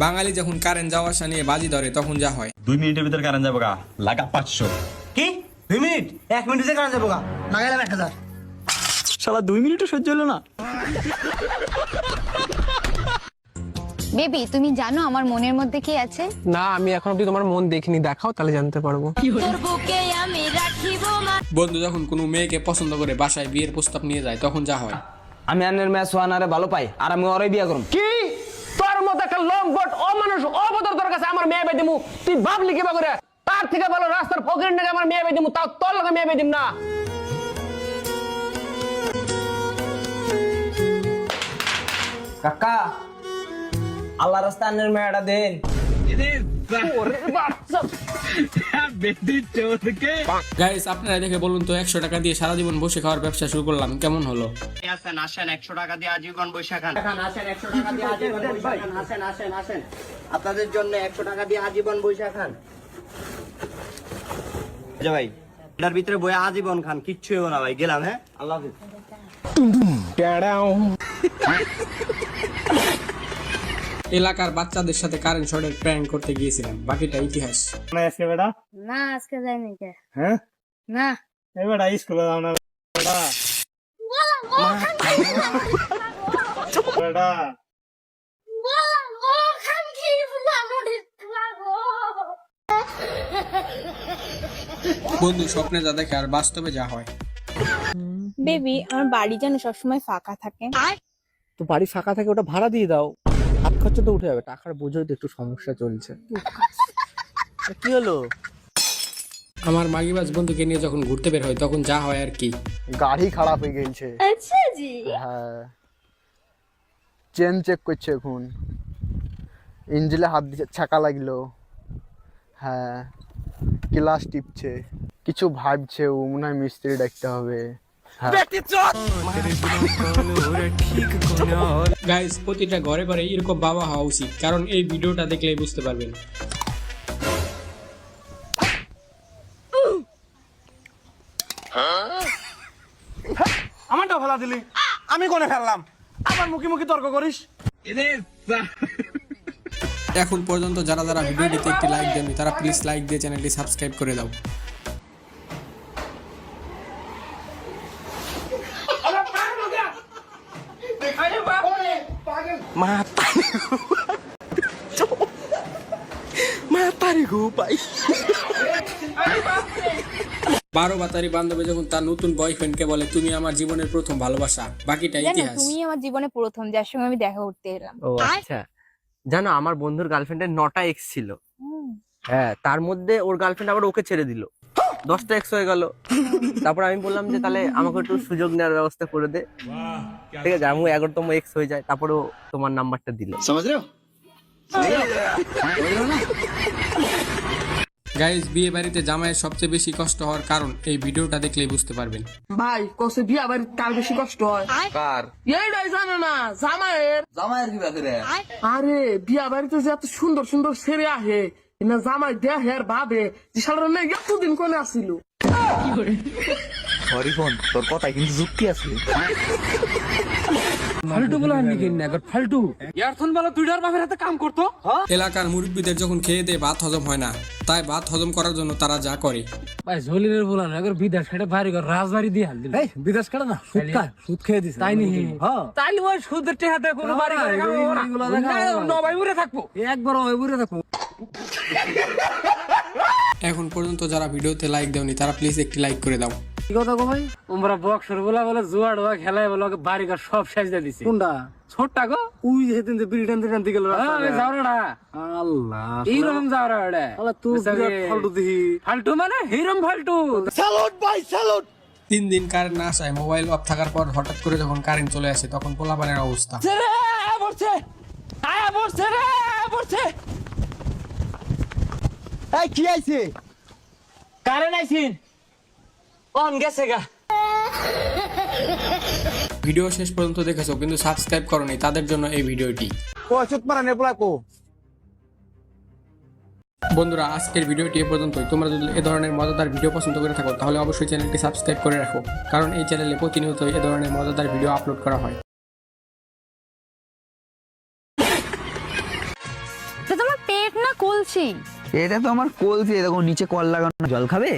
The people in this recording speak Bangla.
বাঙালি যখন কারেন্ট যাওয়া আসা নিয়ে বাজি ধরে তখন যা হয়। 2 মিনিটের ভিতর কারেন্ট যাবো গা, লাগা 500। কি 2 মিনিট? 1 মিনিটে কারেন্ট যাবো গা, লাগাইলাম 1000। শালা 2 মিনিটও সহ্য হলো না। বেবি, তুমি জানো আমার মনের মধ্যে কি আছে? না, আমি এখন অব্দি তোমার মন দেখিনি, দেখাও তাহলে জানতে পারবো। বন্ধু যখন কোনো মেয়েকে পছন্দ করে বাসায় বিয়ের প্রস্তাব নিয়ে যায় তখন যা হয়। আমি আন্নের মেয়ে সোহানারে ভালো পাই আর আমি ওরই বিয়ে করব। কি তোর মতো একটা লম্পট অমানুষ অবদর তোর কাছে আমার মেয়ে বেদিমু, তুই ভাবলি কিবা করে? তার থেকে ভালো রাস্তার ফকির নাকি আমার মেয়ে বেদিমু, তাও তোর লগে মেয়ে বেদিম না। কাকা, আল্লাহ রাস্তায় আন্নের মেয়েটা দেন। গাইস, আপনারা দেখে বলুন তো, 100 টাকা দিয়ে সারা জীবন বসে খাওয়ার ব্যবসা শুরু করলাম, কেমন হলো? আসেন 100 টাকা দিয়ে আজীবন বৈশা খান। আসেন 100 টাকা দিয়ে আজীবন বৈশা খান। আসেন আপনাদের জন্য 100 টাকা দিয়ে আজীবন বৈশা খান। যা ভাই, এটার ভিতরে বইয়া আজীবন খান, কিচ্ছু হবে না ভাই। গেলাম, হ্যাঁ, আল্লাহ হাফেজ। এলাকার বাচ্চাদের সাথে কারেন্ট শর্টের প্র্যাঙ্ক করতে গিয়েছিলাম, বাকিটা ইতিহাস। না আজকে বেটা, না, আজকে যাইনি কে। হ্যাঁ না, এই বেটা স্কুলে যাও না বেটা। বেটা বন্ধু স্বপ্নে যা দেখে আর বাস্তবে যা হয়। বেবি, আমার বাড়ি যেন সবসময় ফাঁকা থাকে। তো বাড়ি ফাঁকা থাকে, ওটা ভাড়া দিয়ে দাও, হাত খরচা তো উঠে যাবে। টাকার বোঝোই তো একটু সমস্যা চলছে। কি হলো? আমার মাগিবাজ বন্ধুকে নিয়ে যখন ঘুরতে বের হয় তখন যা হয় আর কি। গাড়ি খারাপ হয়ে গেছে। আচ্ছা জি। হ্যাঁ, চেন চেক করছে এখন, ইঞ্জিলে হাত দিচ্ছে, ছাকা লাগলো। হ্যাঁ, ক্লাস টিপছে, কিছু ভাবছে, ও মনে হয় মিস্ত্রি ডাকতে হবে। গাইস, প্রতিটা ঘরে ঘরে এরকম বাবা হওয়া উচিত, কারণ এই ভিডিওটা দেখলেই বুঝতে পারবেন। আমারটাও ফেলা দিলি, আমি কোনে ফেললাম? আমার মুখে তর্ক করিস? এখন পর্যন্ত যারা যারা ভিডিওটিতে একটি লাইক দেননি তারা প্লিজ লাইক দিয়ে চ্যানেলটি সাবস্ক্রাইব করে দাও। বারো বাতারি বান্ধবী যখন তার নতুন বয়ফ্রেন্ডকে বলে তুমি আমার জীবনের প্রথম ভালোবাসা, বাকিটা জানো, ইতিহাস। তুমি আমার জীবনে প্রথম যার সঙ্গে আমি দেখা করতে এলাম। ও আচ্ছা, জানো আমার বন্ধুর গার্লফ্রেন্ডের 9টা এক্স ছিল। হ্যাঁ, তার মধ্যে ওর গার্লফ্রেন্ড আবার ওকে ছেড়ে দিল, 10টা এক্স হয়ে গেল। তারপর আমি বললাম যে তাহলে আমাকে একটু সুযোগ নেওয়ার ব্যবস্থা করে দে। ঠিক আছে, আমি 11তম এক্স হয়ে যায়, তারপরও তোমার নাম্বারটা দিল। গাইস, বিয়ে বাড়িতে জামাইয়ের সবচেয়ে বেশি কষ্ট হওয়ার কারণ এই ভিডিওটা দেখলেই বুঝতে পারবেন। ভাই কসে বিয়া বাড়িতে কার বেশি কষ্ট হয়? কার? এইটাই জানো না, জামাইয়ের। জামাইয়ের কি ব্যাপারে? আরে বিয়া বাড়িতে যে এত সুন্দর সুন্দর ছেড়ে আহে, না জামাই দেখে আর ভাবে যে সারা নেই এতদিন কোনে আসিল। হরিফোন, তোর কথায় কিন্তু যুক্তি আছে। ফালতু বলা নিকেন না, একবার ফালতু ইয়ারফোন বলা দুইটার বাপের হাতে কাম করতো। এলাকার মুরব্বীদের যখন খেয়ে দিয়ে ভাত হজম হয় না, তাই ভাত হজম করার জন্য তারা যা করে। ভাই জলিলের বলা না, একবার বিদেশ খেটে বাড়ি ঘর রাজবাড়ি দিয়ে হাল দিল। এই বিদেশ খেটে না, সুদ খেয়ে দিছে। তাই নি? হ্যাঁ, তাইলে ওই সুদের টেহাতে কোনো বাড়ি ঘরে নবাই উড়ে থাকবো, একবার ওই উড়ে থাকবো। এখন পর্যন্ত যারা ভিডিওতে লাইক দেওনি তারা প্লিজ একটি লাইক করে দাও। কি কথা গো ভাই? তোমরা বক্সর বলা বলে জুয়া ডুয়া খেলায় বলে বাড়ি ঘর সব সাজিয়ে দিছে। কোনটা? ছোটটা গো, ওই যেদিন যে বিড়ি টানতে গেল। যাওরাটা আল্লাহ, এইরকম যাওরা ওটা। আল্লাহ তুই ফালতু দিহি। ফালতু মানে হিরম ফালতু। স্যালুট ভাই, স্যালুট। 3 দিন কারেন্ট না আসায় মোবাইল অফ থাকার পর হঠাৎ করে যখন কারেন্ট চলে আসে তখন পোলাপানের অবস্থা। এই কি আইছে? কারেন্ট আইছিন অন গেছে গা। ভিডিও শেষ পর্যন্ত দেখেছো কিন্তু সাবস্ক্রাইব করোনি, তাদের জন্য এই ভিডিওটি। বন্ধুরা, আজকের ভিডিওটি এ পর্যন্তই। তোমরা যদি এ ধরনের মজাদার ভিডিও পছন্দ করে থাকো তাহলে অবশ্যই চ্যানেলটি সাবস্ক্রাইব করে রাখো, কারণ এই চ্যানেলে প্রতিনিয়ত এ ধরনের মজাদার ভিডিও আপলোড করা হয়। কলসি। এটা তো আমার কলসি, দেখো নিচে কল লাগানো, জল খাবে?